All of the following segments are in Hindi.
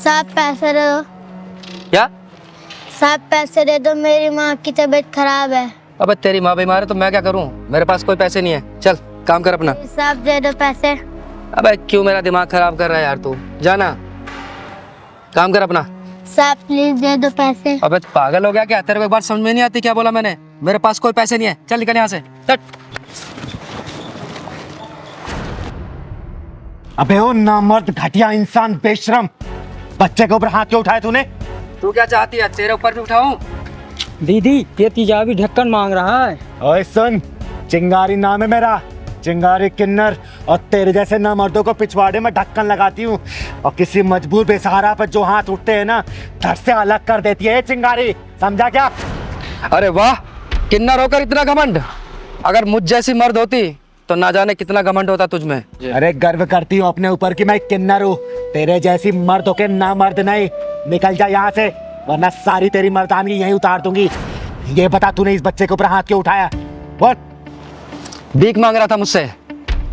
साहब पैसे दे दो। क्या? साहब पैसे दे दो, मेरी माँ की तबीयत खराब है। अबे तेरी माँ बीमार है तो मैं क्या करूं? मेरे पास कोई पैसे नहीं है। चल काम कर अपना। साहब दे दो पैसे। अबे क्यों मेरा दिमाग खराब कर रहा है यार तू? जाना, काम कर अपना। साहब प्लीज दे दो पैसे। अबे पागल हो गया क्या? तेरे को एक बार समझ में नहीं आती क्या बोला मैंने? मेरे पास कोई पैसे नहीं है। चल निकल यहाँ से। चल। अबे ओ नामर्द घटिया इंसान बेशरम, बच्चे के ऊपर हाथ क्यों उठाया तूने? तू क्या चाहती है? तेरे ऊपर भी उठाऊं? दीदी ये तेजाबी ढक्कन मांग रहा है। ओए सुन, चिंगारी नाम है मेरा, चिंगारी किन्नर, और तेरे जैसे नामर्दों को पिछवाड़े में ढक्कन लगाती हूँ, और किसी मजबूर बेसहारा पर जो हाथ उठते हैं ना, धड़ से अलग कर देती है ये चिंगारी, समझा क्या? अरे वाह, किन्नर होकर इतना घमंड। अगर मुझ जैसी मर्द होती तो ना जाने कितना घमंड होता तुझ में। अरे गर्व करती हूँ अपने ऊपर कि मैं किन्नर हूँ, तेरे जैसी मर्द होके ना मर्द नहीं। निकल जा यहाँ से, वरना सारी तेरी मर्दानगी यहीं उतार दूंगी। ये बता तूने इस बच्चे के ऊपर हाथ क्यों उठाया? बोल। भीख मांग रहा था मुझसे।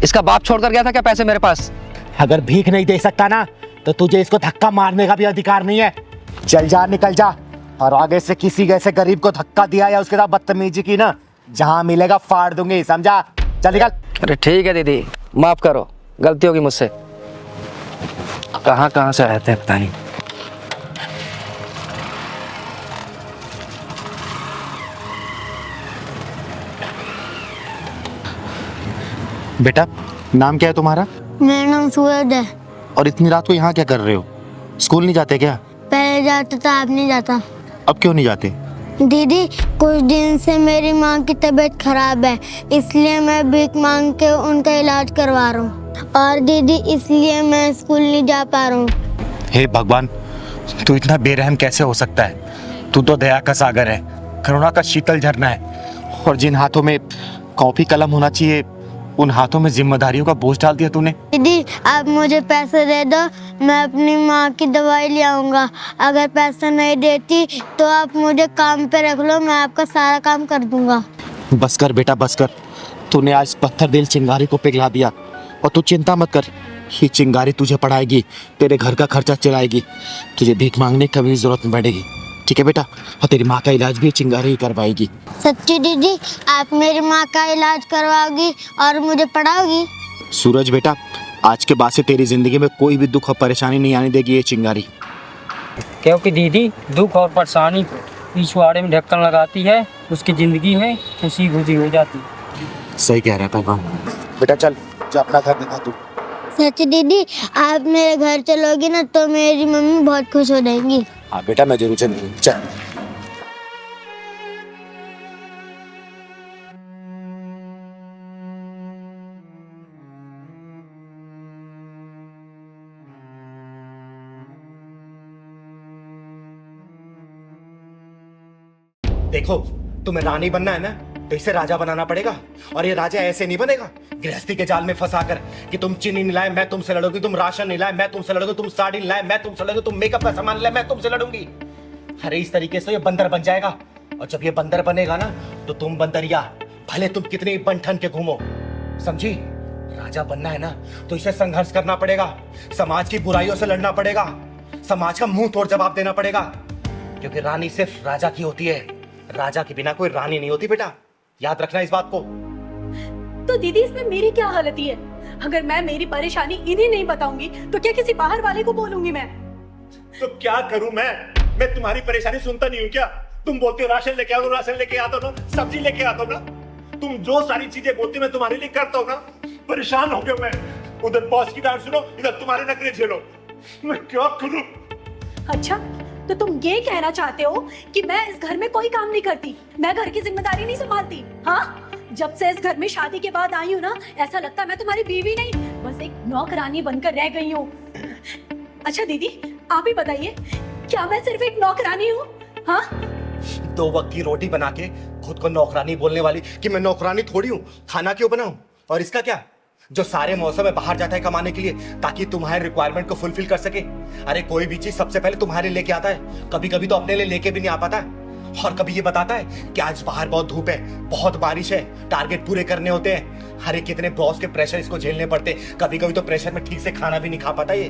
इसका बाप छोड़कर गया था क्या पैसे मेरे पास? अगर भीख नहीं दे सकता ना तो तुझे इसको धक्का मारने का भी अधिकार नहीं है। चल जा, निकल जा, और आगे से किसी ऐसे गरीब को धक्का दिया या उसके साथ बदतमीजी की ना, जहां मिलेगा फाड़ दूंगी, समझा? चल निकल। अरे ठीक है दीदी, माफ करो, गलती होगी मुझसे। कहाँ कहाँ से आए थे पता नहीं। बेटा नाम क्या है तुम्हारा? मेरा नाम सूरज है। और इतनी रात को यहाँ क्या कर रहे हो? स्कूल नहीं जाते क्या? पहले जाता था, अब नहीं जाता। अब क्यों नहीं जाते? दीदी कुछ दिन से मेरी माँ की तबीयत खराब है, इसलिए मैं भीख मांग के उनका इलाज करवा रहा हूँ। और दीदी इसलिए मैं स्कूल नहीं जा पा रहा हूँ। हे भगवान, तू इतना बेरहम कैसे हो सकता है? तू तो दया का सागर है, करुणा का शीतल झरना है, और जिन हाथों में कॉपी कलम होना चाहिए उन हाथों में जिम्मेदारियों का बोझ डाल दिया तूने। दीदी आप मुझे पैसे दे दो, मैं अपनी माँ की दवाई ले आऊँगा। अगर पैसा नहीं देती तो आप मुझे काम पे रख लो, मैं आपका सारा काम कर दूंगा। बस कर बेटा बस कर, तूने आज पत्थर दिल चिंगारी को पिघला दिया। और तू चिंता मत कर, ये चिंगारी तुझे पढ़ाएगी, तेरे घर का खर्चा चलाएगी, तुझे भीख मांगने की कभी जरूरत नहीं पड़ेगी। ठीक है बेटा? और तेरी माँ का इलाज भी चिंगारी ही करवाएगी। सच्ची दीदी आप मेरी माँ का इलाज करवाओगी और मुझे पढ़ाओगी? सूरज बेटा, आज के बाद से तेरी जिंदगी में कोई भी दुख और परेशानी नहीं आने देगी ये चिंगारी। क्योंकि दीदी दुख और परेशानी को पिछवाड़े में ढक्कन लगाती है, उसकी जिंदगी में खुशी खुशी हो जाती है। सही कह रहा है भगवान। बेटा चल जा अपना घर दिखा तू। सच्ची दीदी आप मेरे घर चलोगी ना तो मेरी मम्मी बहुत खुश हो जाएंगी। हाँ बेटा मैं जरूर चलूंगी, चल। देखो, तुम्हें रानी बनना है ना तो इसे राजा बनाना पड़ेगा, और ये राजा ऐसे नहीं बनेगा गृहस्थी के जाल में फंसा कर कि तुम चीनी नहीं लाए मैं तुमसे लड़ूंगी, तुम राशन नहीं लाए मैं तुमसे लड़ूंगी, तुम साड़ी नहीं लाए मैं तुमसे लड़ूंगी, तुम मेकअप का सामान लाए मैं तुमसे लड़ूंगी। अरे इस तरीके से ये बंदर बन जाएगा, और जब ये बंदर बनेगा ना तो तुम बंदरिया, भले तुम कितनी बन ठन के घूमो, समझी? राजा बनना है ना तो इसे संघर्ष करना पड़ेगा, समाज की बुराइयों से लड़ना पड़ेगा, समाज का मुंह तोड़ जवाब देना पड़ेगा, क्योंकि रानी सिर्फ राजा की होती है, राजा के बिना कोई रानी नहीं होती बेटा, याद रखना इस बात को। तो दीदी इसमें मेरी क्या हालत है? अगर मैं मेरी परेशानी इन्हें नहीं बताऊंगी तो क्या किसी बाहर वाले को बोलूंगी मैं? तो क्या करूं मैं तुम्हारी परेशानी सुनता नहीं हूं क्या? तुम बोलते हो राशन लेके आओ, राशन लेके आता हूं ना, सब्जी लेके आता हूं ना, तुम जो सारी चीजें बोलती मैं तुम्हारे लिए करता हूं ना। परेशान हो गया मैं, उधर बॉस की डांट सुनो, इधर तुम्हारे नखरे झेलो, मैं क्या करूं? अच्छा तो तुम ये कहना चाहते हो कि मैं इस घर में कोई काम नहीं करती, मैं घर की जिम्मेदारी नहीं संभालती? हाँ, जब से इस घर में शादी के बाद आई हूँ ना, ऐसा लगता है मैं तुम्हारी बीवी नहीं, बस एक नौकरानी बनकर रह गई हूँ। अच्छा दीदी आप ही बताइए, क्या मैं सिर्फ एक नौकरानी हूँ? हाँ, 2 वक्त की रोटी बना के खुद को नौकरानी बोलने वाली कि मैं नौकरानी थोड़ी हूँ, खाना क्यों बनाऊं? और इसका क्या, जो सारे मौसम में बाहर जाता है कमाने के लिए ताकि तुम्हारे रिक्वायरमेंट को फुलफिल कर सके। अरे कोई भी चीज सबसे पहले तुम्हारे लेके आता है, कभी कभी तो अपने लिए लेके भी नहीं आ पाता है, और कभी ये बताता है कि आज बाहर बहुत धूप है, बहुत बारिश है, टारगेट पूरे करने होते हैं। अरे कितने बॉस के प्रेशर इसको झेलने पड़ते हैं, कभी कभी तो प्रेशर में ठीक से खाना भी नहीं खा पाता ये।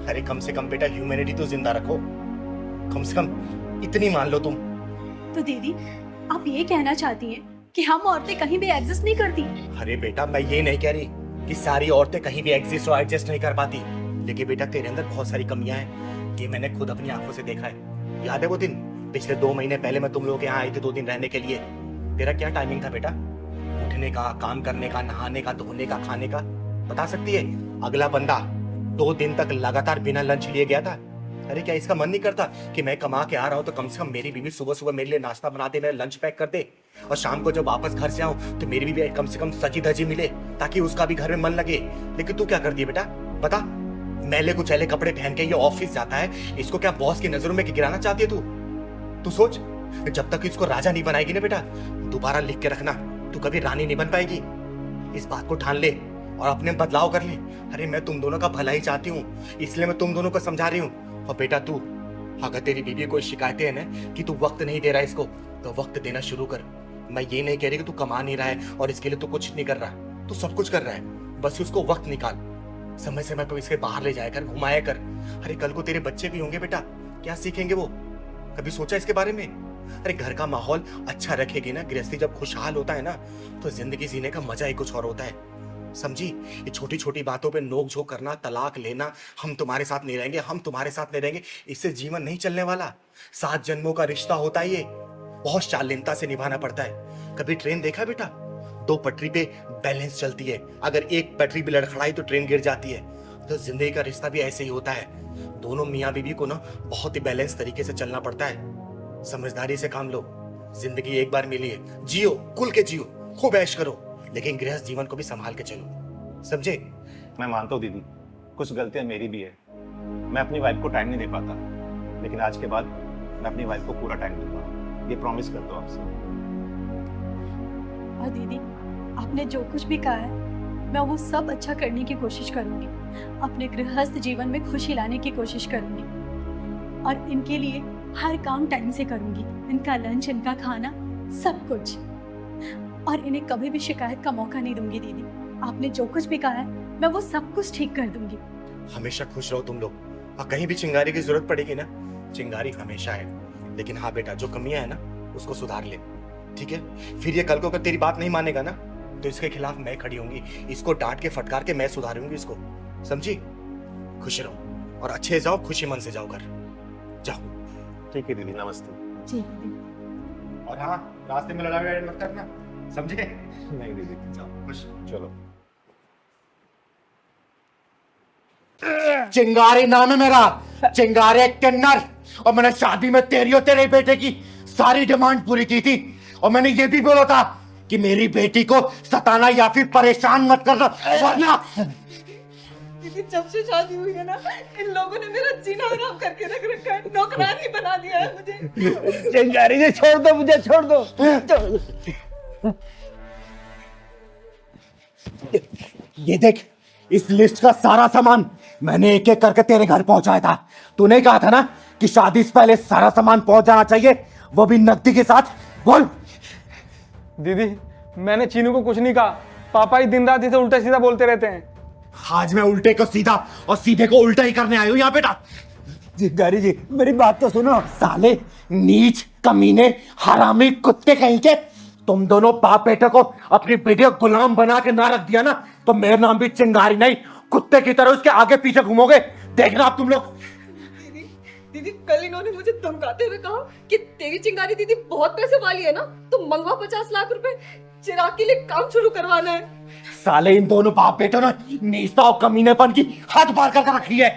अरे कम से कम बेटा ह्यूमैनिटी तो जिंदा रखो, कम से कम इतनी मान लो तुम। तो दीदी आप ये कहना चाहती हैं कि हम औरतें कहीं भी एग्जिस्ट नहीं करती? अरे बेटा मैं ये नहीं कह रही कि सारी औरतें कहीं भी एग्जिस्ट और एडजस्ट नहीं कर पाती, लेकिन बेटा तेरे अंदर बहुत सारी कमियां हैं, ये मैंने खुद अपनी आंखों से देखा है। याद है वो दिन पिछले 2 महीने पहले मैं तुम लोगों के यहाँ आई थी 2 दिन रहने के लिए? तेरा क्या टाइमिंग था बेटा? उठने का, काम करने का, नहाने का, धोने का, खाने का, बता सकती है? अगला बंदा 2 दिन तक लगातार बिना लंच लिए गया था। अरे क्या इसका मन नहीं करता कि मैं कमा के आ रहा हूँ तो कम से कम मेरी बीवी सुबह सुबह मेरे लिए नाश्ता बना दे, मेरा लंच पैक कर दे, और शाम को जब वापस घर से आऊं तो मेरी बीवी कम से कम सजी धजी मिले ताकि उसका भी घर में मन लगे। लेकिन तू क्या करती है बेटा बता? मैले कुचैले कपड़े पहन के ये ऑफिस जाता है, इसको क्या बॉस की नजरों में गिराना चाहती है तू? तू सोच, जब तक इसको राजा नहीं बनाएगी ना बेटा, दोबारा लिख के रखना, तू कभी रानी नहीं बन पाएगी। इस बात को ठान ले और अपने बदलाव कर ले। अरे मैं तुम दोनों का भला ही चाहती हूँ, इसलिए मैं तुम दोनों को समझा रही हूँ। और बेटा तू, अगर तेरी बीवी कोई शिकायतें है ना कि तू वक्त नहीं दे रहा है इसको, तो वक्त देना शुरू कर। मैं ये नहीं कह रही कि तू कमा नहीं रहा है और इसके लिए तू कुछ नहीं कर रहा, तू सब कुछ कर रहा है, बस उसको वक्त निकाल, समय समय पर इसके बाहर ले जाया कर, घुमाया कर। अरे कल को तेरे बच्चे भी होंगे बेटा, क्या सीखेंगे वो? कभी सोचा इसके बारे में? अरे घर का माहौल अच्छा रखेगी ना, गृहस्थी जब खुशहाल होता है ना तो जिंदगी जीने का मजा ही कुछ और होता है, समझी? ये छोटी छोटी बातों पे नोक झोंक करना, तलाक लेना, हम तुम्हारे साथ नहीं रहेंगे, हम तुम्हारे साथ नहीं रहेंगे, इससे जीवन नहीं चलने वाला। 7 जन्मों का रिश्ता होता है ये, बहुत शालीनता से निभाना पड़ता है। कभी ट्रेन देखा बेटा? 2 पटरी पे बैलेंस चलती है, अगर एक पटरी भी लड़खड़ाई तो ट्रेन गिर जाती है। तो जिंदगी का रिश्ता भी ऐसे ही होता है, दोनों मियाँ बीवी को ना बहुत ही बैलेंस तरीके से चलना पड़ता है। समझदारी से काम लो, जिंदगी एक बार मिली है, जियो, खुल के जियो, खूब ऐश करो, लेकिन गृहस्थ जीवन को भी संभाल के चलो, समझे? मैं मानता हूँ दीदी, कुछ गलतियां मेरी भी है, मैं अपनी वाइफ को टाइम नहीं दे पाता, लेकिन आज के बाद मैं अपनी वाइफ को पूरा टाइम दूंगा, ये प्रॉमिस करता हूँ आपसे। और दीदी आपने जो कुछ भी कहा है मैं वो सब अच्छा करने की कोशिश करूंगी, अपने गृहस्थ जीवन में खुशी लाने की कोशिश करूंगी, और इनके लिए हर काम टाइम से करूंगी, इनका लंच, इनका खाना, सब कुछ, और इन्हें कभी भी शिकायत का मौका नहीं दूंगी। दीदी आपने जो कुछ भी कहा है मैं वो सब कुछ ठीक कर दूंगी। हमेशा खुश रहो तुम लोग, और कहीं भी चिंगारी की जरूरत पड़ेगी ना, चिंगारी हमेशा है। लेकिन हाँ बेटा, जो कमियां है ना उसको सुधार ले, ठीक है? फिर ये कल को अगर तेरी बात नहीं मानेगा ना तो इसके खिलाफ मैं खड़ी होंगी, इसको डांट के फटकार के मैं सुधारूंगी इसको, समझी? खुश रहो और अच्छे जाओ, खुशी मन से जाओ घर, जाओ। ठीक है दीदी, नमस्ते। जी और हाँ, रास्ते में लड़ाई मत करना, समझे? नहीं दीदी, जाओ खुश। चलो। चिंगारी नाम है मेरा, चिंगारी एक किन्नर, और मैंने शादी में तेरी और तेरे बेटे की सारी डिमांड पूरी की थी, और मैंने ये भी बोला था कि मेरी बेटी को सताना या फिर परेशान मत करना, वरना। दीदी जब से शादी हुई है ना, इन लोगों ने मेरा जीना हराम करके रख रखा है, नौकरानी बना दिया है मुझे। चिंगारी जी छोड़ दो मुझे, छोड़ दो। ये देख, इस लिस्ट का सारा सामान मैंने एक एक करके तेरे घर पहुंचाया था। तूने कहा था ना कि शादी से पहले सारा सामान पहुंच जाना चाहिए, वो भी नकदी के साथ। बोल। दीदी मैंने चीनू को कुछ नहीं कहा, पापा ही दिन रात इसे उल्टा सीधा बोलते रहते हैं। आज मैं उल्टे को सीधा और सीधे को उल्टा ही करने आया हूं यहाँ बेटा। चिंगारी जी मेरी बात तो सुनो। साले नीच, कमीने, हरामी, कुत्ते कहीं के, तुम दोनों बाप बेटे को अपनी बेटी को गुलाम बना के ना रख दिया ना तो मेरा नाम भी चिंगारी नहीं, कुत्ते की तरह उसके आगे पीछे घूमोगे, देखना आप तुम लोग। दीदी कल इन्होंने मुझे धमकाते हुए कहा कि तेरी चिंगारी दीदी बहुत पैसे वाली है ना, तो मंगवा 50 लाख रुपए, चिराग के लिए काम शुरू करवाना है। साले इन दोनों बाप बेटों ने नीचता और कमीनेपन की हद पार कर रखी है।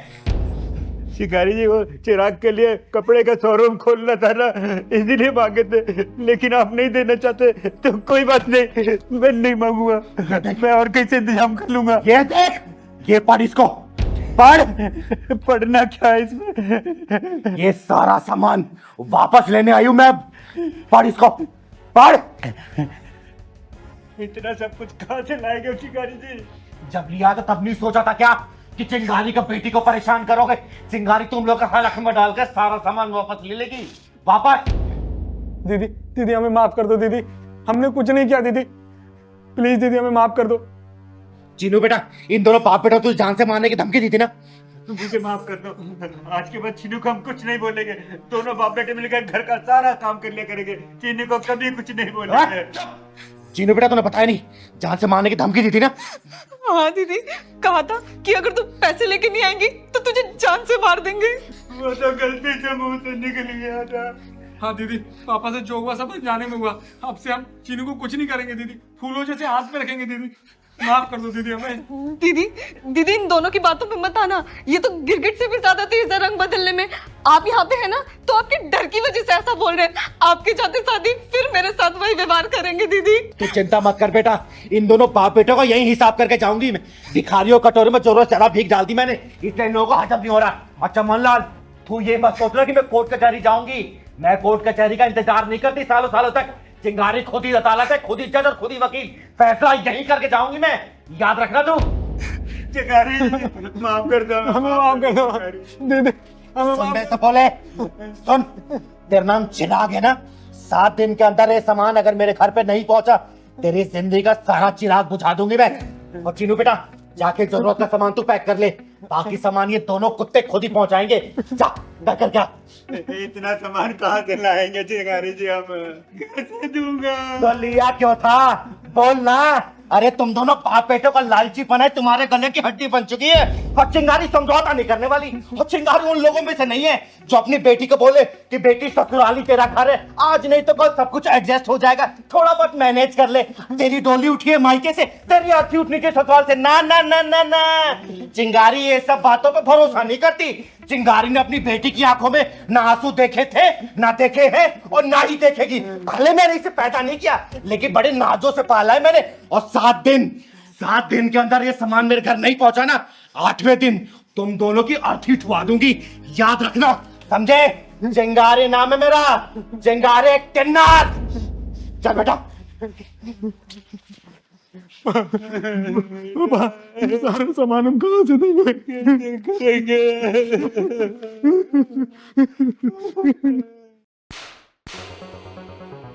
शिकारी जी वो चिराग के लिए कपड़े का शोरूम खोलना था ना, इसीलिए मांगे थे, लेकिन आप नहीं देना चाहते तो कोई बात नहीं, मैं नहीं मांगूंगा, मैं और कैसे इंतजाम कर लूंगा। ये देख, ये पढ़ इसको, पढ़। पढ़ना क्या है इसमें? ये सारा सामान वापस लेने आई हूं मैं, पढ़ इसको, पढ़। इतना सब कुछ कहाँ से लाएंगे शिकारी जी? जब लिया था तब नहीं सोचा था क्या कि चिंगारी का बेटी को परेशान करोगे? चिंगारी तुम लोग का हलक में डालकर सारा सामान वापस ले लेगी, वापस। दीदी दीदी हमें माफ कर दो दीदी, हमने कुछ नहीं किया दीदी, प्लीज दीदी हमें माफ कर दो। चीनू बेटा, इन दोनों बाप बेटा तुझे जान से मारने की धमकी दी थी ना, मुझे माफ कर दो। आज के बाद चीनू को हम कुछ नहीं बोलेंगे। दोनों बाप बेटे मिलकर घर का सारा काम कर लिया करेंगे। चीनू को कभी कुछ नहीं बोलेंगे। चीनू बेटा तूने बताया नहीं, जान से मारने की धमकी दी थी ना। हाँ दीदी, कहा था कि अगर तू पैसे लेके नहीं आएंगी तो तुझे जान से मार देंगे। वो तो गलती से मुंह से निकल गया था। हाँ दीदी, पापा से जो हुआ सब जाने में हुआ। अब से हम चीनू को कुछ नहीं करेंगे दीदी, फूलों जैसे हाथ में रखेंगे दीदी। माफ कर दो दीदी हमें। दीदी दीदी इन दोनों की बातों पे मत आना, ये तो गिरगिट से भी ज्यादा तेज है रंग बदलने में। आप यहाँ पे है ना तो आपके डर की वजह से ऐसा बोल रहे हैं। आपके जाते शादी फिर मेरे साथ वही व्यवहार करेंगे दीदी। तू चिंता मत कर बेटा, इन दोनों बाप बेटों को यही हिसाब करके जाऊंगी मैं। भिखारियों कटोरे में जोरों से ज्यादा भीख डाल दी मैंने, इसलिए इन लोगों को हजम नहीं हो रहा। अच्छा मनलाल, तू ये मत सोच रहा कि मैं कोर्ट कचहरी जाऊंगी। मैं कोर्ट कचहरी का इंतजार नहीं करती सालों सालों तक। चिंगारी खुद ही अदालत है, खुद ही जज और खुद ही वकील, फैसला यही करके जाऊंगी मैं। याद रखना तू। चिंगारी माफ कर दो, हमें माफ कर दो दीदी, हमें सुन बे सपोले, सुन, तेरा नाम चिराग है ना। 7 दिन के अंदर ये सामान अगर मेरे घर पे नहीं पहुंचा, तेरी जिंदगी का सारा चिराग बुझा दूंगी मैं। और चीनू बेटा, जाके जरूरत का सामान तू पैक कर ले, बाकी सामान ये दोनों कुत्ते खुद ही पहुंचाएंगे। जा कर क्या। इतना सामान कहाँ से लाएंगे चिंगारी जी, हम कैसे दूंगा? तो लिया क्यों था, बोल ना। अरे तुम दोनों बाप बेटों का लालचीपन है, तुम्हारे गले की हड्डी बन चुकी है। और चिंगारी समझौता नहीं करने वाली। और चिंगारी उन लोगों में से नहीं है जो अपनी बेटी को बोले कि बेटी ससुराली तेरा घर है, आज नहीं तो कल सब कुछ एडजस्ट हो जाएगा, थोड़ा बहुत मैनेज कर ले। तेरी डोली उठी है मायके से, तेरी अर्थी उठनी चाहिए ससुराल से। ना ना ना ना ना, चिंगारी ये सब बातों पे भरोसा नहीं करती। चिंगारी ने अपनी बेटी की आंखों में ना आंसू देखे थे, ना देखे हैं और ना ही देखेगी। भले मैंने इसे पैदा नहीं किया, लेकिन बड़े नाजों से पाला है मैंने। और 7 दिन के अंदर ये सामान मेरे घर नहीं पहुंचा ना, 8वें दिन तुम दोनों की अर्थी उठवा दूंगी। याद रखना, समझे? चिंगारी नाम है मेरा, चिंगारी किन्नर। चल बेटा। सारा सामान हम कहाँ से देंगे?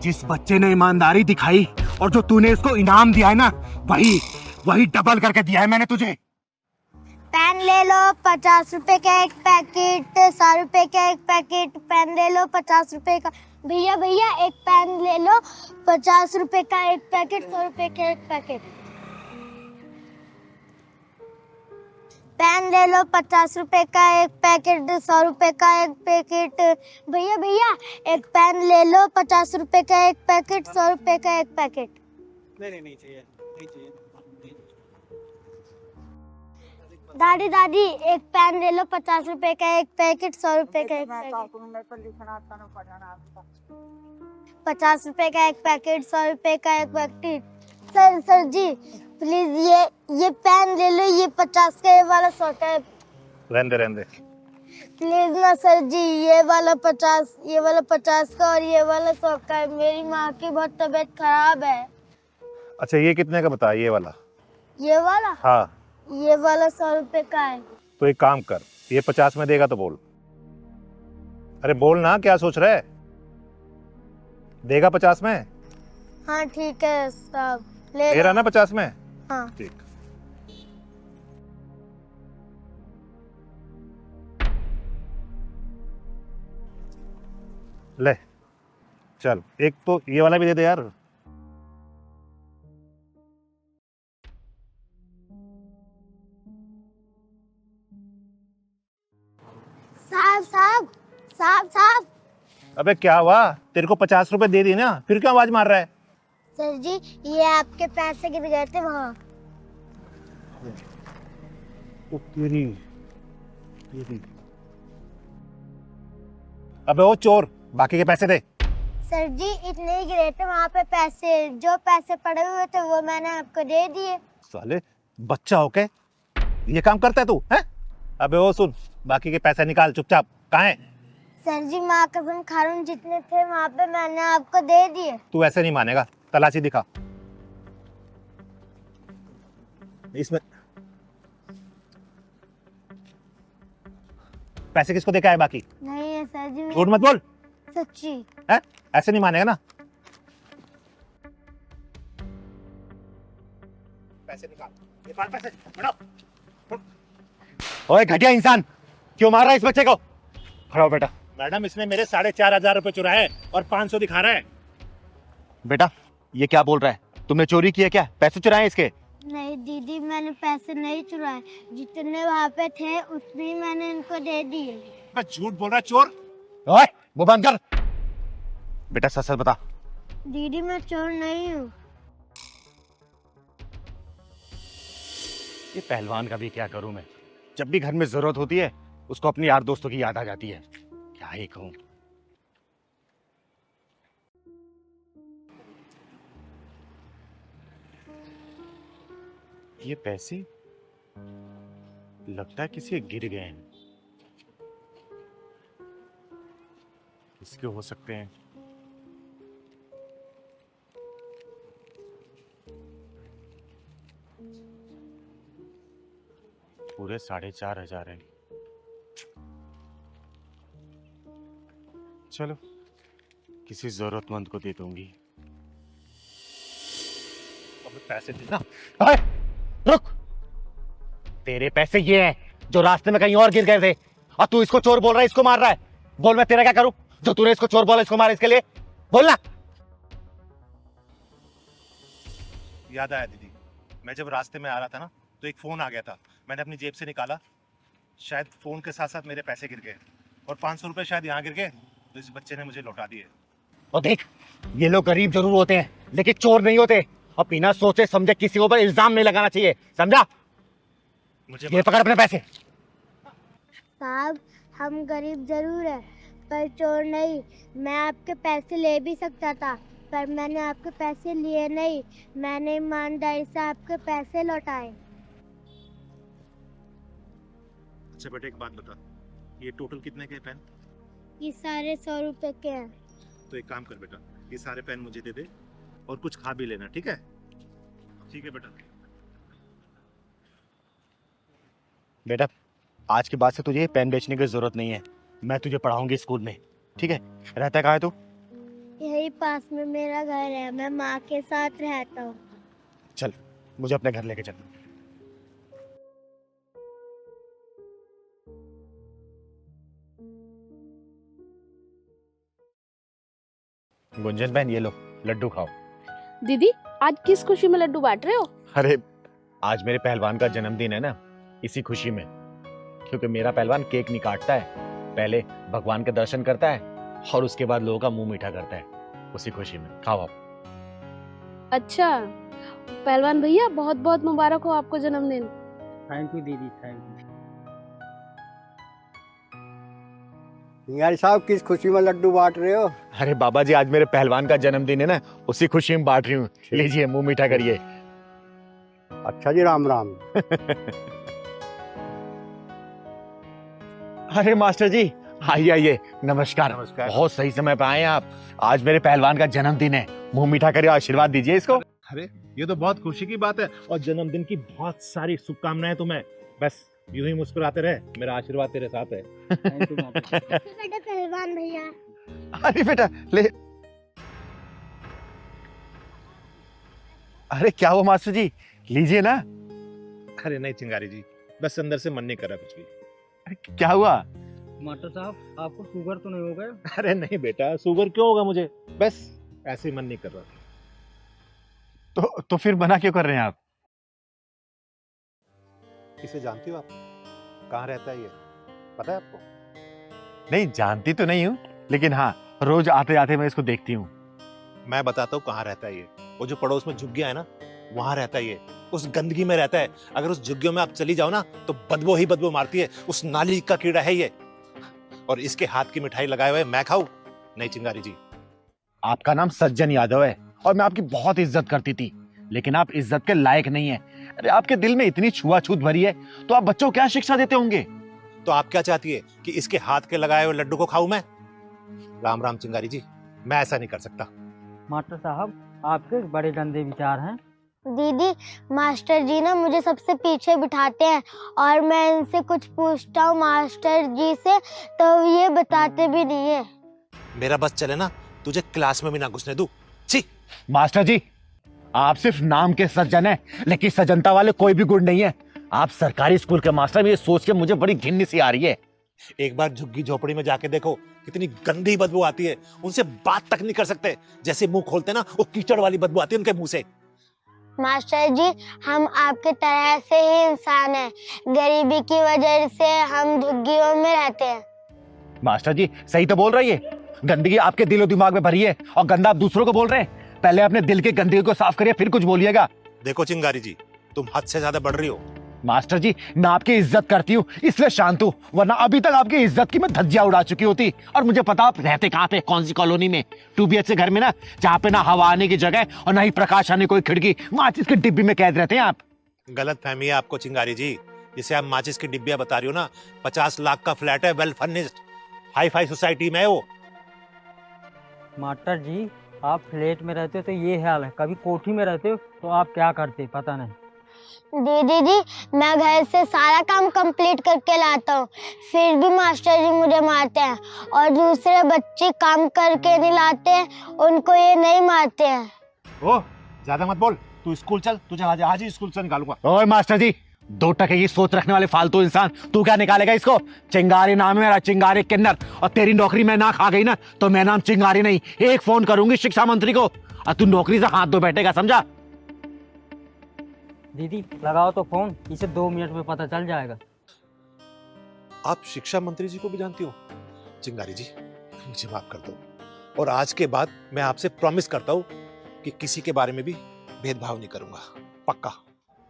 जिस बच्चे ने ईमानदारी दिखाई और जो तूने इसको इनाम दिया है ना, वही डबल करके दिया है मैंने तुझे। पेन ले लो 50 रुपए का एक पैकेट, 100 रुपए का एक पैकेट। पेन ले लो 50 रुपए का। भैया भैया एक पेन ले लो 50 रुपए का एक पैकेट, 100 रुपए का एक पैकेट। पेन ले लो 50 रुपए का एक पैकेट, 100 रुपए का एक पैकेट। भैया भैया एक पेन ले लो 50 रुपए का एक पैकेट, 100 रुपए का एक पैकेट। नहीं चाहिए, नहीं चाहिए। दादी दादी एक पेन ले लो 50 रुपए का एक पैकेट, 100 रुपए का एक पैकेट। 50 रुपए का एक पैकेट, 100 रुपए का एक पैकेट। सर जी प्लीज ये पेन ले लो, ये 50 का, ये वाला 100 का है। रहने दे। प्लीज ना सर जी, ये वाला 50 का और ये वाला 100 का है। मेरी माँ की बहुत तबीयत खराब है। अच्छा ये कितने का बता? ये वाला? ये वाला? हाँ। ये वाला 100 रुपए का है। तो एक काम कर, ये 50 में देगा तो बोल। अरे बोल ना, क्या सोच रहा है? देगा 50 में? हाँ ठीक है साहब, ले रहा ना 50 में? हाँ ठीक। ले चल, एक तो ये वाला भी दे दे यार। साहब। अबे क्या हुआ? तेरे को 50 रुपए दे दी ना, फिर क्यों आवाज मार रहा है? सर जी ये आपके पैसे गिर गए थे वहाँ। तेरी। अबे ओ चोर, बाकी के पैसे दे। सर जी इतने ही गिरे थे वहाँ पे पैसे, जो पैसे पड़े हुए थे वो मैंने आपको दे दिए। साले बच्चा होके ये काम करता है तू, हैं? अबे ओ सुन, बाकी के पैसे निकाल चुपचाप। कहाँ है? सर जी माँ कसम खा रहा हूँ, जितने थे वहाँ पे मैंने आपको दे दिए। तू ऐसे नहीं मानेगा, तलाशी दिखा। इसमें पैसे किसको देखा है बाकी? नहीं है सर जी। झूठ मत बोल। सच्ची है? ऐसे नहीं मानेगा ना। पैसे निकाल पैसे, बढ़ाओ। ओए घटिया इंसान, क्यों मार रहा है इस बच्चे को? खड़ा हो बेटा। मैडम इसने मेरे 4,500 रुपए चुराए हैं और 500 दिखा रहा है। बेटा ये क्या बोल रहा है? तुमने चोरी किया क्या? पैसे चुराए इसके? नहीं दीदी, मैंने पैसे नहीं चुराए, जितने वहाँ पे थे उतने ही मैंने इनको दे दिए। मैं झूठ बोल रहा है चोर। ओए वो बंद कर। बेटा सच सच बता। दीदी मैं चोर नहीं हूँ। ये पहलवान का भी क्या करूं मैं? जब भी घर में जरूरत होती है उसको अपने यार दोस्तों की याद आ जाती है। क्या ही कहूं। ये पैसे लगता है किसी के गिर गए हैं। किसके हो सकते हैं? पूरे 4,500 हैं। चलो किसी जरूरतमंद को दे दूंगी। अब पैसे देना। ओए, रुक। तेरे पैसे ये हैं जो रास्ते में कहीं और गिर गए थे और तू इसको चोर बोल रहा है, इसको मार रहा है। बोल मैं तेरा क्या करूं जो तूने इसको चोर बोला, इसको मारा इसके लिए? बोलना। याद आया दीदी, मैं जब रास्ते में आ रहा था ना तो एक फोन आ गया था। मैंने अपनी जेब से निकाला, शायद फोन के साथ साथ मेरे पैसे गिर गए और 500 रुपए शायद यहाँ गिर गए, तो इस बच्चे ने मुझे लौटा दिए। और देख, ये लोग गरीब जरूर होते हैं लेकिन चोर नहीं होते। और बिना सोचे समझे किसी के ऊपर इल्जाम नहीं लगाना चाहिए, समझा? मुझे ये पकड़ अपने पैसे। साहब हम गरीब जरूर है पर चोर नहीं। मैं आपके पैसे ले भी सकता था पर मैंने आपके पैसे लिए नहीं। मैंने ईमानदारी से आपके पैसे लौटाए। अच्छा बेटे एक बात बता, ये टोटल कितने के पेन? ये सारे 100 रुपए के हैं। तो एक काम कर बेटा, ये सारे पेन मुझे दे दे और कुछ खा भी लेना, ठीक है? ठीक है बेटा। बेटा आज के बाद से तुझे पेन बेचने की जरूरत नहीं है। मैं तुझे पढ़ाऊंगी स्कूल में, ठीक है? रहता कहाँ है तू? यही पास में मेरा घर है, मैं माँ के साथ रहता हूँ। चल मुझे अपने घर लेके चल। गुंजन बहन ये लो लड्डू खाओ। दीदी आज किस खुशी में लड्डू बांट रहे हो? अरे आज मेरे पहलवान का जन्मदिन है ना, इसी खुशी में। क्योंकि मेरा पहलवान केक नहीं काटता है, पहले भगवान के दर्शन करता है और उसके बाद लोगों का मुंह मीठा करता है। उसी खुशी में खाओ आप। अच्छा पहलवान भैया बहुत बहुत मुबारक हो आपको जन्मदिन। थैंक यू दीदी, थैंक यू। सिंगारी साहब किस खुशी में लड्डू बांट रहे हो? अरे बाबा जी आज मेरे पहलवान का जन्मदिन है ना, उसी खुशी में बांट रही हूँ। लीजिए मुंह मीठा करिए। अच्छा जी, राम राम। अरे मास्टर जी आइए आइए, नमस्कार। नमस्कार। बहुत सही समय पे आए हैं आप। आज मेरे पहलवान का जन्मदिन है, मुंह मीठा करिए, आशीर्वाद दीजिए इसको। अरे ये तो बहुत खुशी की बात है और जन्मदिन की बहुत सारी शुभकामनाएं तुम्हें। बस यूं ही मुस्कुराते रहे, मेरा आशीर्वाद तेरे साथ है। बेटा पहलवान भैया। अरे बेटा ले। अरे क्या हुआ मास्टर जी, लीजिए ना। अरे नहीं चिंगारी जी, बस अंदर से मन नहीं कर रहा कुछ भी। अरे क्या हुआ? मास्टर साहब आपको शुगर तो नहीं हो गया? अरे नहीं बेटा, शुगर क्यों होगा मुझे, बस ऐसे ही मन नहीं कर रहा। तो फिर मना क्यों कर रहे हैं आप? इसे जानती हो आप? कहाँ रहता है ये, पता है आपको? नहीं जानती तो नहीं हूँ, लेकिन हाँ रोज आते जाते मैं इसको देखती हूँ। मैं बताता हूँ कहाँ रहता है ये। वो जो पड़ोस में झुग्गियाँ है ना, वहां रहता है ये। उस गंदगी में रहता है। अगर उस झुग्गियों में आप चली जाओ ना तो बदबू ही बदबू मारती है। उस नाली का कीड़ा है ये। और इसके हाथ की मिठाई लगाए हुए मैं खाऊं? नहीं चिंगारी जी। आपका नाम सज्जन यादव है और मैं आपकी बहुत इज्जत करती थी, लेकिन आप इज्जत के लायक नहीं है। अरे आपके दिल में इतनी छुआछूत भरी है तो आप बच्चों को क्या शिक्षा देते होंगे? तो आप क्या चाहती है कि इसके हाथ के लगाए हुए लड्डू को खाऊं मैं? राम राम चिंगारी जी, मैं ऐसा नहीं कर सकता। मास्टर साहब आपके बड़े गंदे विचार हैं। दीदी मास्टर जी ना मुझे सबसे पीछे बिठाते हैं और मैं इनसे कुछ पूछता हूँ मास्टर जी से तो ये बताते भी नहीं है। मेरा बस चले ना, तुझे क्लास में भी ना घुसने दूं। छी! मास्टर जी आप सिर्फ नाम के सज्जन हैं, लेकिन सज्जनता वाले कोई भी गुण नहीं है। आप सरकारी स्कूल के मास्टर में, ये सोच के मुझे बड़ी घिन सी आ रही है। एक बार झुग्गी झोपड़ी में जाके देखो, कितनी गंदी बदबू आती है। उनसे बात तक नहीं कर सकते, जैसे मुंह खोलते ना वो कीचड़ वाली बदबू आती है उनके मुंह से। मास्टर जी, हम आपके तरह से ही इंसान हैं। गरीबी की वजह से हम झुग्गियों में रहते हैं। मास्टर जी सही तो बोल रही है, गंदगी आपके दिलो दिमाग में भरी है और गंदा आप दूसरों को बोल रहे हैं। पहले अपने दिल के गंदगी को साफ करिए, फिर कुछ बोलिएगा। देखो चिंगारी जी, तुम हद से ज्यादा बढ़ रही हो। मास्टर जी, मैं आपकी इज्जत करती हूँ इसलिए शांत हूँ, वरना अभी तक आपकी इज्जत की मैं धज्जियां उड़ा चुकी होती। और मुझे पता आप रहते कहाँ पे, कौन सी कॉलोनी में। 2 BHK घर में ना, जहाँ पे ना हवा आने की जगह और ना ही प्रकाश आने कोई खिड़की, माचिस की डिब्बी में कैद रहते हैं आप। गलत फहमी है आपको चिंगारी जी, जिसे आप माचिस की डिब्बियां बता रही हो ना, 50 लाख का फ्लैट है, well furnished, hi fi society में है वो। मास्टर जी, आप फ्लैट में रहते हो तो ये हाल है, कभी कोठी में रहते हो तो आप क्या करते पता नहीं। दीदी जी, मैं घर से सारा काम कंप्लीट करके लाता हूँ, फिर भी मास्टर जी मुझे मारते हैं। और दूसरे बच्चे काम करके नहीं लाते हैं, उनको ये नहीं मारते हैं। ओ, ज्यादा मत बोल, तू स्कूल चल, तुझे आज ही स्कूल से निकालूंगा। ओए मास्टर जी, 2 टके की सोच रखने वाले फालतू इंसान, तू क्या निकालेगा इसको? चिंगारी नाम है मेरा, चिंगारी किन्नर। और तेरी नौकरी मैं ना खा गई ना तो मैं नाम चिंगारी नहीं, एक फोन करूंगी शिक्षा मंत्री को और तू नौकरी से हाथ धो बैठेगा, समझा? दीदी लगाओ तो फोन, इसे 2 मिनट में पता चल जाएगा। आप शिक्षा मंत्री जी को भी जानती हो? चिंगारी जी, मुझे माफ कर दो, और आज के बाद मैं आपसे प्रॉमिस करता हूँ कि किसी के बारे में भी भेदभाव नहीं करूंगा, पक्का।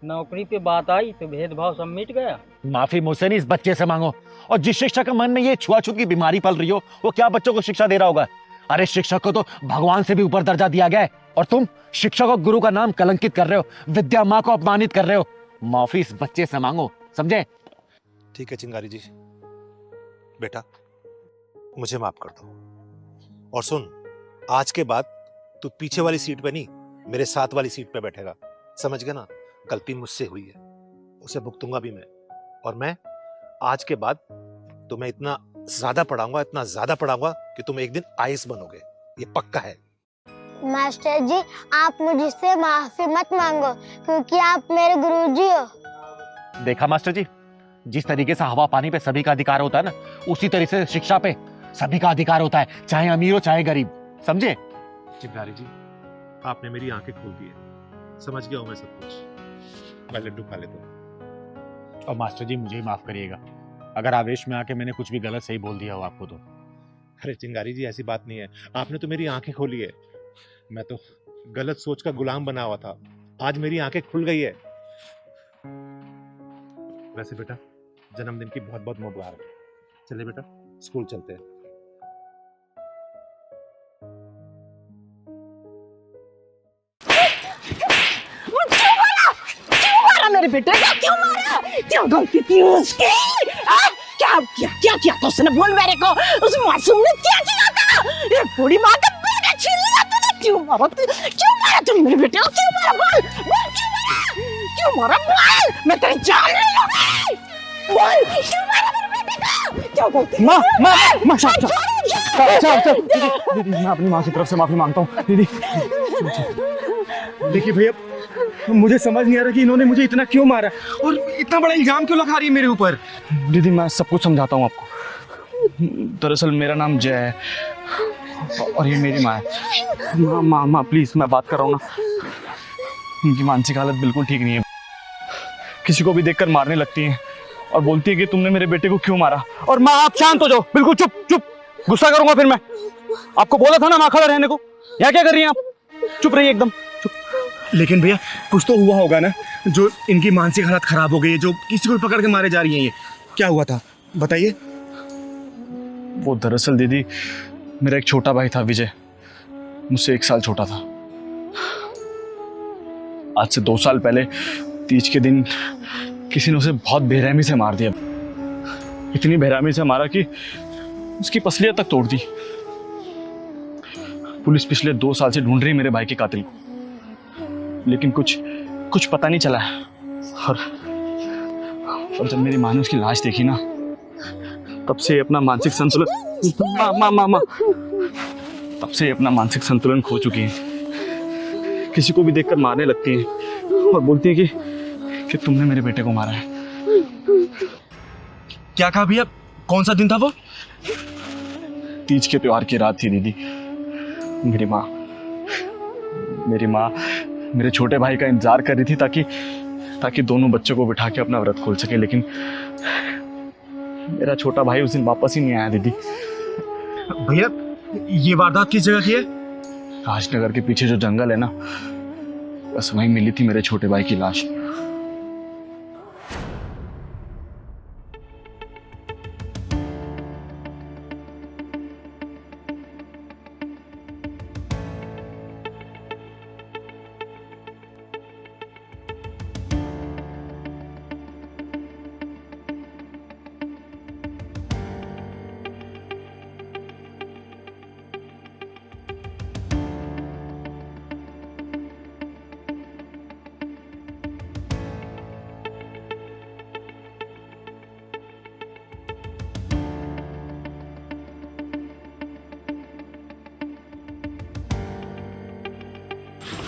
नौकरी पे बात आई तो भेदभाव सब मिट गया। माफी मुझसे नहीं, इस बच्चे से मांगो। और जिस शिक्षक के मन में ये छुआछूत की बीमारी पल रही हो, वो क्या बच्चों को शिक्षा दे रहा होगा? अरे शिक्षक को तो भगवान से भी ऊपर दर्जा दिया गया है, और तुम शिक्षक और गुरु का नाम कलंकित कर रहे हो, विद्या माँ को अपमानित कर रहे हो। माफी इस बच्चे से मांगो, समझे? ठीक है चिंगारी जी, बेटा मुझे माफ कर दो। और सुन, आज के बाद तू पीछे वाली सीट पे नहीं, मेरे साथ वाली सीट पे बैठेगा, समझ गया ना? गलती मुझसे हुई है, उसे भुगतूंगा भी मैं। और मैं आज के बाद तुम्हें इतना ज्यादा पढ़ाऊंगा कि तुम एक दिन आईएएस बनोगे, ये पक्का है। मास्टर जी, आप मुझसे माफी मत मांगो, क्योंकि आप मेरे गुरुजी हो। देखा मास्टर जी, जिस तरीके से हवा पानी पे सभी का अधिकार होता है ना, उसी तरीके से शिक्षा पे सभी का अधिकार होता है, चाहे अमीर हो चाहे गरीब, समझे? चिंगारी जी, आपने मेरी आंखें खोल दी है, समझ गया हूं मैं सब कुछ। मैं लड्डू खा लेता हूं। और मास्टर जी मुझे ही माफ करिएगा, अगर आवेश में आके मैंने कुछ भी गलत सही बोल दिया हो आपको तो। अरे चिंगारी जी, ऐसी बात नहीं है, आपने तो मेरी आंखें खोली है। मैं तो गलत सोच का गुलाम बना हुआ था, आज मेरी आंखें खुल गई है। वैसे बेटा, जन्मदिन की बहुत बहुत मुबारक। चलिए बेटा, स्कूल चलते हैं। मेरे बेटे को क्यों मारा? क्या गलती थी उसकी? क्या किया तो उसने? बोल मेरे को, उस मासूम ने क्या किया था? ये बूढ़ी माँ का बेटा छीन लिया तूने। क्यों मारा तुम मेरे बेटे को? क्यों मारा? बोल क्यों मारा? बोल, मैं तेरी जान ले लूंगी। बोल क्यों मारा मेरे बेटे को? क्या गलती? माँ चल दीदी, मैं अपनी माँ की तरफ से माफी मांगता हूँ। दीदी देखिए भैया, मुझे समझ नहीं आ रहा कि इन्होंने मुझे इतना क्यों मारा और इतना बड़ा इल्जाम क्यों लगा रही है मेरे ऊपर। दीदी मैं सब कुछ समझाता हूँ आपको। दरअसल मेरा नाम जय है और ये मेरी माँ है। माँ प्लीज, मैं बात कर रहा हूँ ना, इनकी मानसिक हालत बिल्कुल ठीक नहीं है। किसी को भी देखकर मारने लगती है और बोलती है कि तुमने मेरे बेटे को क्यों मारा। और माँ आप शांत हो जाओ, बिल्कुल चुप, गुस्सा करूंगा फिर मैं। आपको बोला था ना माँ खड़ा रहने को, यहाँ क्या कर रही हैं आप? चुप रहिए एकदम चुप। लेकिन भैया कुछ तो हुआ होगा ना, जो इनकी मानसिक हालत खराब हो गई है, जो किसी को पकड़ के मारे जा रही हैं। ये क्या हुआ था बताइए। वो दरअसल दीदी, मेरा एक छोटा भाई था विजय, मुझसे 1 साल छोटा था। आज से 2 साल पहले तीज के दिन किसी ने उसे बहुत बेरहमी से मार दिया। इतनी बेरहमी से मारा कि उसकी पसलियां तक तोड़ दी। पुलिस पिछले 2 साल से ढूंढ रही मेरे भाई के कातिल को, लेकिन कुछ पता नहीं चला है। और जब मेरी माँ ने उसकी लाश देखी ना, तब से अपना मानसिक संतुलन माँ तब से अपना मानसिक संतुलन खो चुकी है। किसी को भी देखकर मारने लगती है और बोलती है कि तुमने मेरे बेटे को मारा है। क्या कहा भैया? कौन सा दिन था वो? तीज के त्योहार की रात थी दीदी। मेरी माँ मेरे छोटे भाई का इंतजार कर रही थी ताकि दोनों बच्चों को बिठा के अपना व्रत खोल सके, लेकिन मेरा छोटा भाई उस दिन वापस ही नहीं आया दीदी। भैया ये वारदात किस जगह की है? राजनगर के पीछे जो जंगल है ना, बस वहीं मिली थी मेरे छोटे भाई की लाश।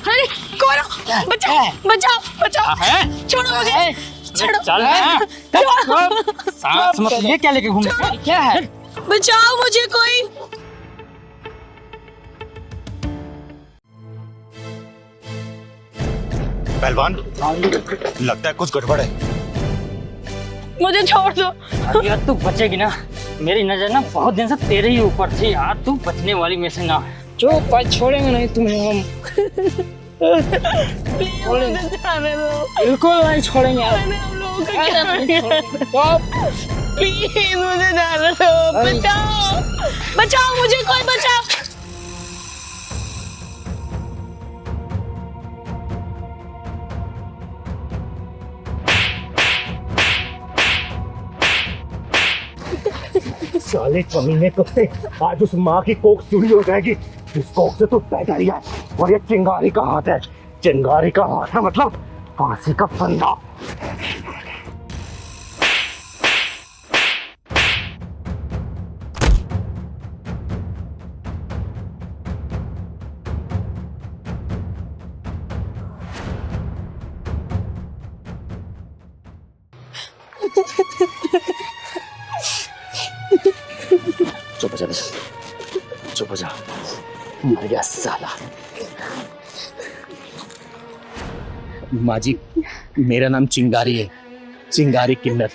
अरे कौन? बचाओ बचाओ बचाओ, छोड़ो मुझे, छोड़ो, चल सांस मत, ये क्या लेके घूम रहे हो? क्या है? बचाओ मुझे कोई। पहलवान, लगता है कुछ गड़बड़ है। मुझे छोड़ दो। अरे यार तू बचेगी ना, मेरी नजर ना बहुत दिन से तेरे ही ऊपर थी यार, तू बचने वाली में से ना। जो कल छोड़ेंगे नहीं तुम्हें हम, बिल्कुल नहीं छोड़ेंगे यार। प्लीज मुझे जाने दो, बचाओ बचाओ मुझे, कोई बचाओ। साले कमीने कुत्ते, आज उस माँ की कोख चूड़ी हो जाएगी। इस कोख से तो पैदा ही है, और ये चिंगारी का हाथ है। चिंगारी का हाथ है मतलब फांसी का फंदा। चुप हो जा, चुप हो जा, मर गया साला। माँ जी, मेरा नाम चिंगारी है, चिंगारी किन्नर,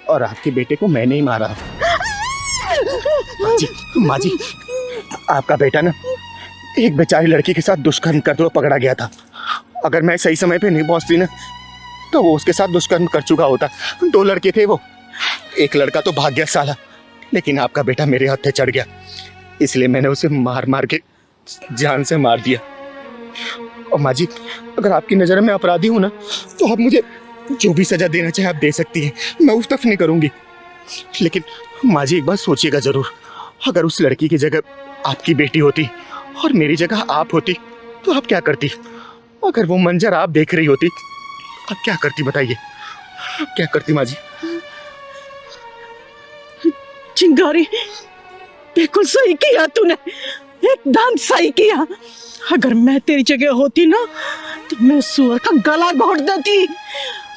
और आपके बेटे को मैंने ही मारा। माँ जी, आपका बेटा ना एक बेचारी लड़की के साथ दुष्कर्म करते हुए पकड़ा गया था। अगर मैं सही समय पे नहीं पहुंचती ना, तो वो उसके साथ दुष्कर्म कर चुका होता। 2 लड़के थे वो, एक लड़का तो भाग गया साला, लेकिन आपका बेटा मेरे हत्थे चढ़ गया, इसलिए मैंने उसे मार मार के जान से मार दिया। और माँ जी, अगर आपकी नज़र में अपराधी हूँ ना, तो आप मुझे जो भी सजा देना चाहे आप दे सकती हैं, मैं उस तरफ नहीं करूँगी। लेकिन माँ जी एक बात सोचिएगा ज़रूर, अगर उस लड़की की जगह आपकी बेटी होती और मेरी जगह आप होती, तो आप क्या करती? अगर वो मंजर आप देख रही होती, आप क्या करती बताइए? आप क्या करती माँ जी? चिंगारी, बिल्कुल सही किया तूने, एकदम सही किया। अगर मैं तेरी जगह होती ना, तो मैं उस सुअर का गला घोट देती।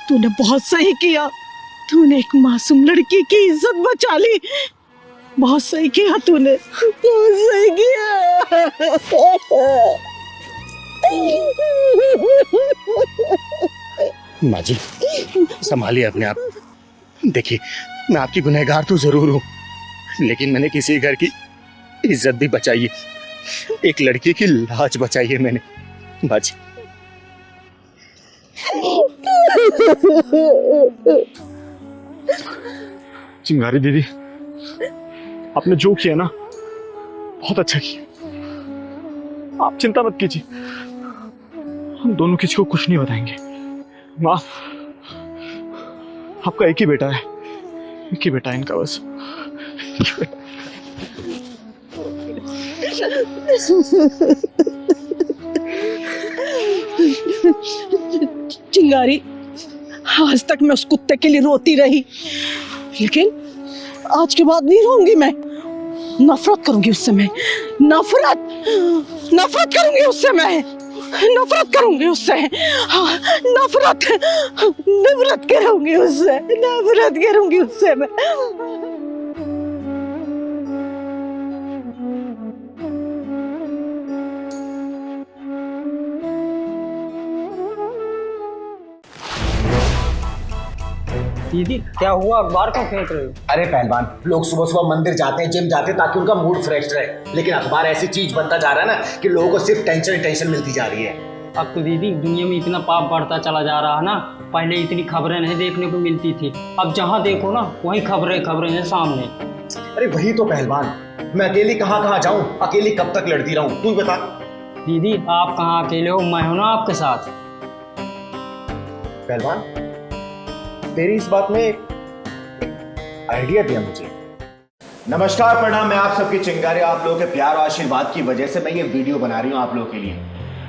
तूने बहुत सही किया, तूने एक मासूम लड़की की इज्जत बचा ली। बहुत सही किया तूने, बहुत सही किया। माँ जी, संभालिए अपने आप। देखिए, मैं आपकी गुनहगार तो जरूर हूँ, लेकिन मैंने किसी घर की इज्जत भी बचाई है, एक लड़की की लाज बचाई है मैंने। माँ जी, चिंगारी दीदी, आपने जो किया ना बहुत अच्छा किया। आप चिंता मत कीजिए, हम दोनों किसी को कुछ नहीं बताएंगे। माँ, आपका एक ही बेटा है, एक ही बेटा है इनका बस। चिंगारी, आज तक मैं उस कुत्ते के लिए रोती रही, लेकिन आज के बाद नहीं रोऊंगी मैं। नफरत करूंगी उससे मैं, नफरत करूंगी उससे मैं। नफरत करूंगी उससे। हाँ, नफरत नफरत करूंगी उससे, नफरत करूंगी उससे मैं। दीदी क्या हुआ, अखबार क्यों फेंक रहे हो? अरे पहलवान, लोग सुबह सुबह मंदिर जाते हैं, जिम जाते हैं ताकि उनका मूड फ्रेश रहे, लेकिन अखबार ऐसी चीज बनता जा रहा है ना कि लोगों को सिर्फ टेंशन ही टेंशन मिलती जा रही है। अब तो दीदी दुनिया में इतना पाप बढ़ता चला जा रहा है ना, पहले इतनी खबरें नहीं देखने को मिलती थी, अब जहाँ देखो ना वही खबरें हैं सामने। अरे वही तो पहलवान, मैं अकेली कहाँ जाऊँ, अकेली कब तक लड़ती रहूँ, तू बता। दीदी आप कहाँ अकेले हो, मैं हूं ना आपके साथ। पहलवान, तेरी इस बात में एक आइडिया दिया मुझे। नमस्कार, प्रणाम, मैं आप सबकी चिंगारी, आप लोगों के प्यार और आशीर्वाद की वजह से मैं ये वीडियो बना रही हूँ आप लोगों के लिए।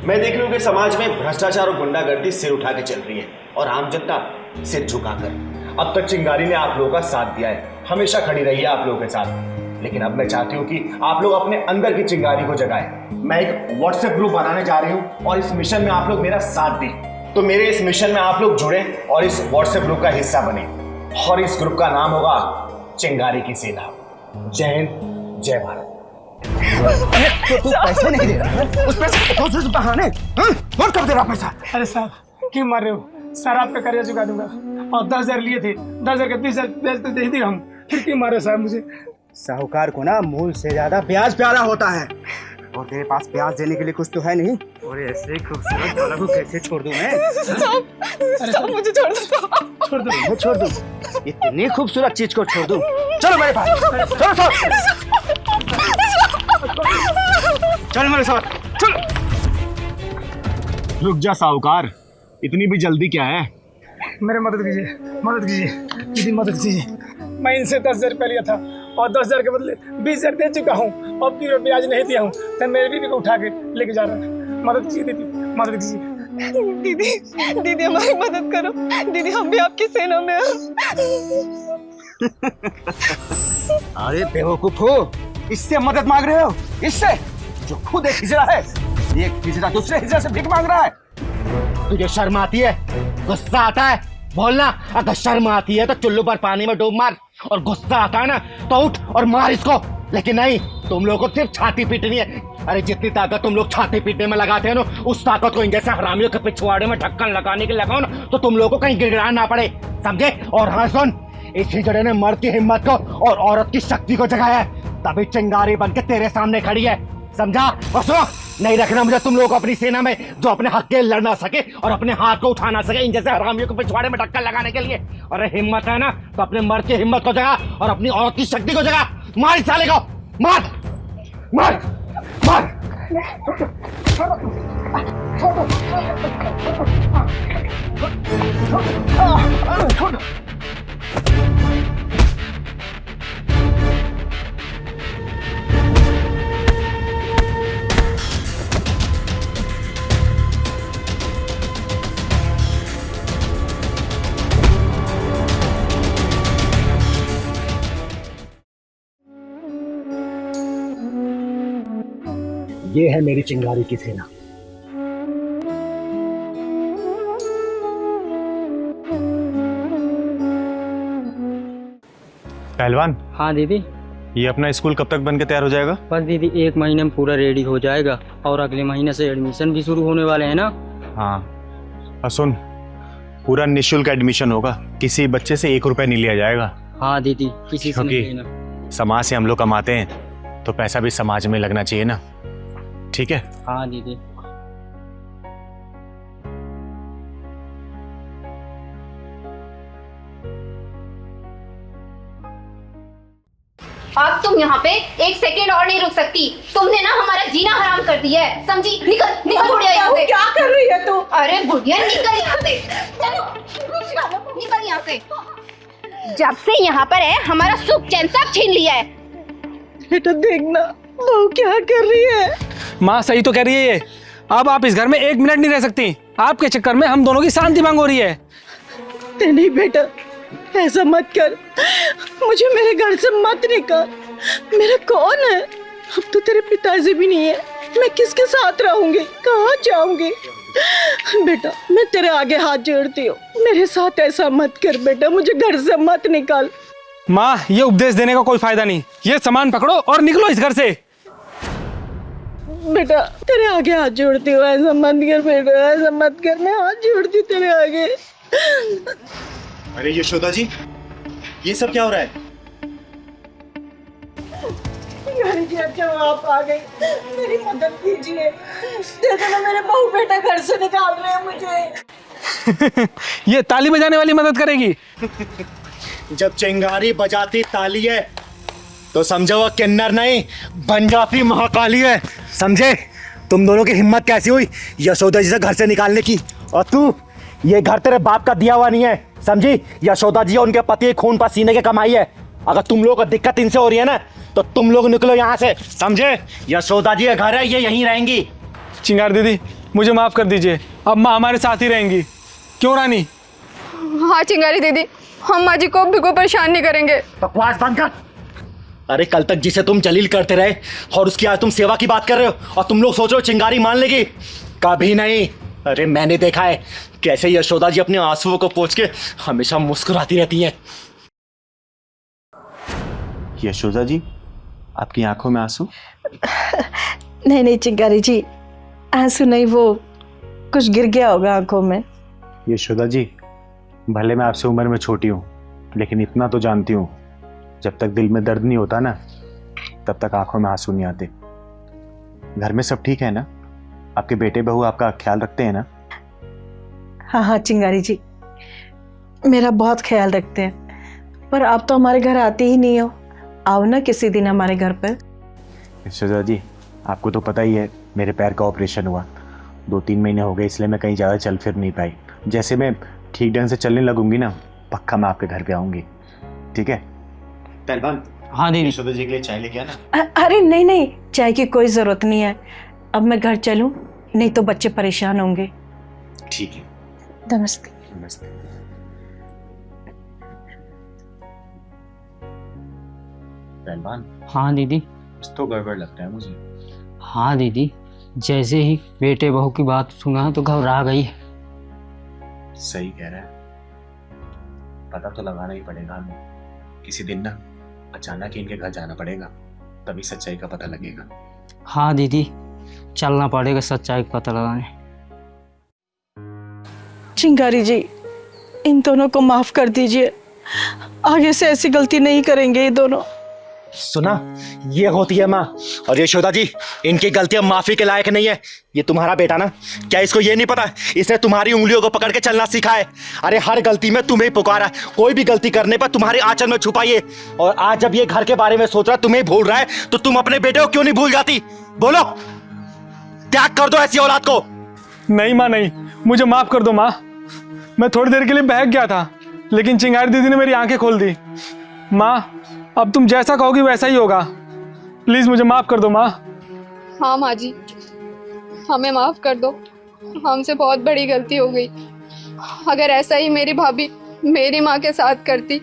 मैं देख रही हूँ कि समाज में भ्रष्टाचार और गुंडागर्दी सिर उठा के चल रही है और आम जनता सिर झुकाकर। अब तक चिंगारी ने आप लोगों का साथ दिया है, हमेशा खड़ी रही है आप लोगों के साथ, लेकिन अब मैं चाहती हूँ कि आप लोग अपने अंदर की चिंगारी को जगाएं। मैं एक व्हाट्सएप ग्रुप बनाने जा रही हूँ और इस मिशन में आप लोग मेरा साथ दें। तो मेरे इस मिशन में आप लोग जुड़े और इस व्हाट्सएप ग्रुप का हिस्सा बने और इस ग्रुप का नाम होगा चिंगारी की सेना। जय हिंद, जय भारत। तो तू पैसे नहीं दे रहा, उस पैसे को तो बहाने कौन कर दे रहा पैसा? अरे साहब क्यों मार रहे हो सर, आपका कर्जा चुका दूंगा और 10,000 लिए थे, 10,000 का 20,000 तो दे दिया हम, फिर क्यों मारे साहब मुझे? साहूकार को ना मूल से ज्यादा ब्याज प्यारा होता है और तेरे पास ब्याज देने के लिए कुछ तो है नहीं। और ऐसे खूबसूरत वाला को कैसे छोड़ दूं मैं? साहब मुझे छोड़ दो, छोड़ दूं, मैं छोड़ दूं, इतनी खूबसूरत चीज को छोड़ दूं? चलो मेरे पास, चलो साहब, चल मेरे साथ, चल। रुक जा साहूकार, इतनी भी जल्दी क्या है? मेरे मदद कीजिए, मदद कीजिए दीदी, मदद कीजिए। मैं इनसे 10,000 रुपये लिया था और 10,000 के बदले 20,000 दे चुका हूँ और फिर ब्याज नहीं दिया हूँ, तो मेरे बीवी को उठा के लेके जा रहा है। मदद कीजिए दीदी, मदद कीजिए। दीदी दीदी हमारी मदद करो, दीदी हम भी आपकी सेना में हैं। अरे बेवकूफ हो, इससे मदद मांग रहे हो? इससे जो खुद एक हिजड़ा है, एक हिजड़ा दूसरे हिजड़ा से भीख मांग रहा है। तुझे शर्म आती है? गुस्सा आता है? बोलना। अगर शर्म आती है तो चुल्लू पर पानी में डूब मार, और गुस्सा आता है ना तो उठ और मार इसको। लेकिन नहीं, तुम लोगों को सिर्फ छाती पीटनी है। अरे जितनी ताकत तुम लोग छाती पीटने में लगाते हैं ना, उस ताकत को इन जैसे हरामियों के पिछवाड़े में ढक्कन लगाने के लगाओ ना, तो तुम लोगों को कहीं गिड़गिड़ाना ना पड़े, समझे? और हाँ सुन, इस हिजड़े ने मर्द की हिम्मत को और औरत की शक्ति को जगाया है, तभी चिंगारी बनके तेरे सामने खड़ी है, समझा? और सुनो, नहीं रखना मुझे तुम लोग अपनी सेना में जो अपने हक के लड़ ना सके और अपने हाथ को उठा ना सके इन जैसे हरामियों को पिछवाड़े में ढक्कन लगाने के लिए। और हिम्मत है ना तो अपने मर्द की हिम्मत को जगा और अपनी औरत की शक्ति को जगा। मार इस साले को, मार मार मार। ये है मेरी चिंगारी की सेना। पहलवान, हाँ दीदी। ये अपना स्कूल कब तक बन के तैयार हो जाएगा? बस दीदी 1 महीने में पूरा रेडी हो जाएगा और अगले महीने से एडमिशन भी शुरू होने वाले हैं ना। हाँ, और सुन, पूरा निःशुल्क एडमिशन होगा, किसी बच्चे से 1 रुपया नहीं लिया जाएगा। हाँ दीदी, किसी से नहीं क्योंकि लेना। समाज से हम लोग कमाते हैं तो पैसा भी समाज में लगना चाहिए ना, ठीक है? हाँ दीदी। अब तुम यहाँ पे 1 सेकंड और नहीं रुक सकती। तुमने ना हमारा जीना हराम कर दिया है, समझी? निकल निकल बुढ़िया यहाँ से। क्या कर रही है तू? अरे बुढ़िया निकल यहाँ से, चलो निकल यहाँ से। जब से यहाँ पर है हमारा सुख चैन सब छीन लिया है। बेटा देखना बहू क्या कर रही है। माँ सही तो कह रही है ये, अब आप इस घर में 1 मिनट नहीं रह सकती, आपके चक्कर में हम दोनों की शांति मांग हो रही है। नहीं बेटा, ऐसा मत कर, मुझे मेरे घर से मत निकाल। मेरा कौन है? अब तो तेरे पिताजी भी नहीं है, मैं किसके साथ रहूंगी, कहाँ जाऊंगी? बेटा मैं तेरे आगे हाथ जोड़ती हूँ, मेरे साथ ऐसा मत कर बेटा, मुझे घर से मत निकाल। माँ ये उपदेश देने का कोई फायदा नहीं, ये सामान पकड़ो और निकलो इस घर से। बेटा तेरे आगे हाथ जोड़ती हूँ, ऐसा मत कर बेटा, ऐसा मत कर, मैं हाथ जोड़ती हूँ तेरे आगे। अरे यशोदा जी, ये सब क्या हो रहा है? जी अच्छा आप आ गए, मेरी मदद कीजिए। देखो ना मेरे बहू बेटा घर से निकाल रहे हैं मुझे। ये ताली बजाने वाली मदद करेगी? जब चिंगारी बजाती ताली है तो समझो वो किन्नर नहीं बन जाती महाकाली है, समझे? तुम दोनों की हिम्मत कैसी हुई यशोदा जी से घर से निकालने की? और तू, ये घर तेरे बाप का दिया हुआ नहीं है, समझी? यशोदा जी और उनके पति खून पसीने की कमाई है। अगर तुम लोगों को दिक्कत इनसे हो रही है ना तो तुम लोग निकलो यहाँ से, समझे? यशोदा जी का घर है, ये यहीं रहेंगी। चिंगार दीदी मुझे माफ कर दीजिए, अब माँ हमारे साथ ही रहेंगी, क्यों रानी? हाँ चिंगारी दीदी, हम माँ जी को भी कोई परेशान नहीं करेंगे। बकवास बंद कर। अरे कल तक जिसे तुम जलील करते रहे और उसकी आज तुम सेवा की बात कर रहे हो और तुम लोग सोच रहे हो चिंगारी मान लेगी? कभी नहीं। अरे मैंने देखा है कैसे यशोदा जी अपने आंसुओं को पोंछ के हमेशा मुस्कुराती रहती हैं। यशोदा जी, आपकी आंखों में आंसू? नहीं नहीं चिंगारी जी, आंसू नहीं, वो कुछ गिर गया होगा आंखों में। यशोदा जी, भले मैं आपसे उम्र में छोटी हूँ लेकिन इतना तो जानती हूँ, जब तक दिल में दर्द नहीं होता ना तब तक आंखों में आंसू नहीं आते। घर में सब ठीक है ना? आपके बेटे बहू आपका ख्याल रखते हैं ना? हाँ हाँ चिंगारी जी, मेरा बहुत ख्याल रखते हैं, पर आप तो हमारे घर आते ही नहीं हो, आओ ना किसी दिन हमारे घर पर। यशोदा जी, आपको तो पता ही है मेरे पैर का ऑपरेशन हुआ, 2-3 महीने हो गए, इसलिए मैं कहीं ज़्यादा चल फिर नहीं पाई। जैसे मैं ठीक ढंग से चलने लगूंगी ना पक्का मैं आपके घर पे आऊंगी, ठीक है? पहलवान, हाँ दीदी। यशोदा जी के लिए चाय लेके आना। अरे नहीं नहीं, चाय की कोई ज़रूरत नहीं है, अब मैं घर चलूं, नहीं तो बच्चे परेशान होंगे। ठीक है, नमस्ते। नमस्ते। पहलवान, हाँ दीदी। कुछ तो गड़बड़ लगता है मुझे। हाँ दीदी, जैसे ही बेटे बहू की बात सुना तो घबरा गई। सही कह रहा है, पता तो लगाना ही पड़ेगा हमें। किसी दिन ना अचानक ही इनके घर जाना पड़ेगा, तभी सच्चाई का पता लगेगा। हाँ दीदी, चलना पड़ेगा सच्चाई का पता लगाने। चिंगारी जी, इन दोनों को माफ कर दीजिए, आगे से ऐसी गलती नहीं करेंगे ये दोनों। सुना, ये होती है माँ। और यशोदा जी, इनकी गलतियां माफी के लायक नहीं है। ये तुम्हारा बेटा ना, क्या इसको ये नहीं पता इसने तुम्हारी उंगलियों को पकड़ के चलना सीखा है? अरे हर गलती में तुम्हें पुकारा, कोई भी गलती करने पर तुम्हारे आंचल में छुपाइए। और आज जब ये घर के बारे में सोच रहा है, तुम्हें भूल रहा है, तो तुम अपने बेटे को क्यों नहीं भूल जाती? बोलो, त्याग कर दो ऐसी औलाद को। नहीं माँ नहीं, मुझे माफ कर दो माँ, मैं थोड़ी देर के लिए बहक गया था लेकिन चिंगारी दीदी ने मेरी आंखें खोल दी। माँ अब तुम जैसा कहोगी वैसा ही होगा, प्लीज मुझे माफ कर दो माँ। हाँ माँ जी, हमें माफ कर दो, हमसे बहुत बड़ी गलती हो गई। अगर ऐसा ही मेरी भाभी मेरी माँ के साथ करती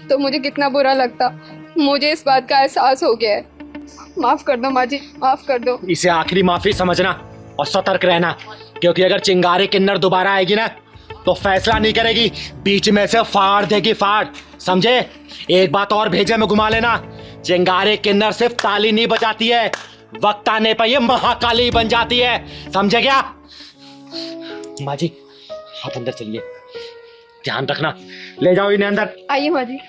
तो मुझे कितना बुरा लगता। मुझे इस बात का एहसास हो गया है, माफ कर दो माँ जी, माफ कर दो। इसे आखिरी माफी समझना और सतर्क रहना, क्योंकि अगर चिंगारी किन्नर दोबारा आएगी ना तो फैसला नहीं करेगी, बीच में से फाड़ देगी, फाड़, समझे? एक बात और भेजे में घुमा लेना, चिंगारी किन्नर सिर्फ ताली नहीं बजाती है, वक्त आने पर ये महाकाली बन जाती है, समझे क्या? माँ जी, आप अंदर चलिए, ध्यान रखना, ले जाओ इन्हें अंदर। आइए माँ जी।